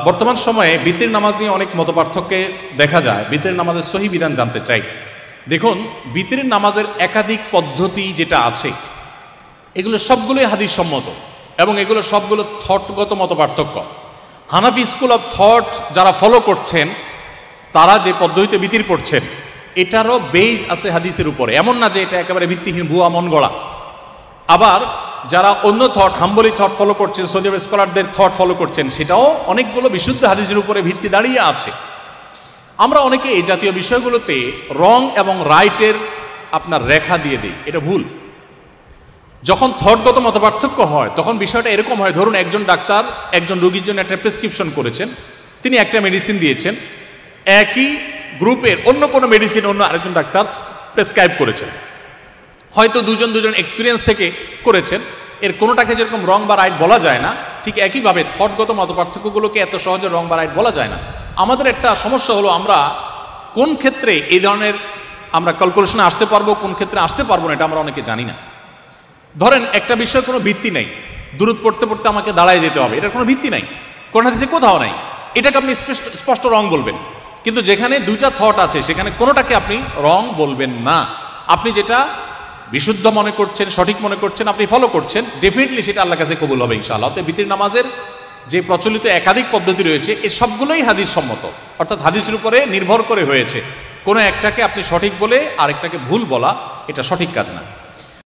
বর্তমান সময়ে বিতির নামাজ নিয়ে অনেক মতপার্থক্যে দেখা যায়। বিতির নামাজের সহি বিধান জানতে চাই। দেখুন, বিতির নামাজের একাধিক পদ্ধতি যেটা আছে এগুলো সবগুলোই হাদিস সম্মত এবং এগুলো সবগুলো থটগত মতপার্থক্য। হানাফি স্কুল অফ থট যারা ফলো করছেন তারা যে পদ্ধতিতে বিতির পড়ছেন এটারও বেজ আছে হাদিসের উপরে, এমন না যে এটা একেবারে ভিত্তিহীন ভুয়া মন গড়া। আবার যারা অন্য থট, হাম্বলি থট ফলো করছেন, সৌদি আরব স্কলারদের থট ফলো করছেন, সেটাও অনেকগুলো বিশুদ্ধ হাদিসের উপরে ভিত্তি দাঁড়িয়ে আছে। আমরা অনেকে এই জাতীয় বিষয়গুলোতে রং এবং রাইটের আপনার রেখা দিয়ে দিই, এটা ভুল। যখন থটগত মতপার্থক্য হয় তখন বিষয়টা এরকম হয়, ধরুন একজন ডাক্তার একজন রোগীর জন্য একটা প্রেসক্রিপশন করেছেন, তিনি একটা মেডিসিন দিয়েছেন, একই গ্রুপের অন্য কোনো মেডিসিন অন্য আরেকজন ডাক্তার প্রেসক্রাইব করেছেন, হয়তো দুজন এক্সপিরিয়েন্স থেকে করেছেন, এর কোনোটাকে যেরকম রং বা রাইট বলা যায় না, ঠিক একইভাবে থটগত মতপার্থক্যগুলোকে এত সহজে রং বা রাইট বলা যায় না। আমাদের একটা সমস্যা হলো আমরা কোন ক্ষেত্রে এই ধরনের আমরা ক্যালকুলেশনে আসতে পারবো, কোন ক্ষেত্রে আসতে পারবো না, এটা আমরা অনেকে জানি না। ধরেন একটা বিষয়ের কোনো ভিত্তি নাই, দুরূদ পড়তে পড়তে আমাকে দাঁড়ায় যেতে হবে, এটার কোনো ভিত্তি নাই, কোন হাদিসে কোথাও নাই, এটাকে আপনি স্পষ্ট রং বলবেন। কিন্তু যেখানে দুইটা থট আছে সেখানে কোনোটাকে আপনি রং বলবেন না। আপনি যেটা বিশুদ্ধ মনে করছেন, সঠিক মনে করছেন, আপনি ফলো করছেন, ডেফিনেটলি সেটা আল্লাহর কাছে কবুল হবে ইনশাআল্লাহ। তো বিতির নামাজের যে প্রচলিত একাধিক পদ্ধতি রয়েছে এর সবগুলোই হাদিস সম্মত, অর্থাৎ হাদিসের উপরে নির্ভর করে হয়েছে। কোনো একটাকে আপনি সঠিক বলে আরেকটাকে ভুল বলা এটা সঠিক কাজ না।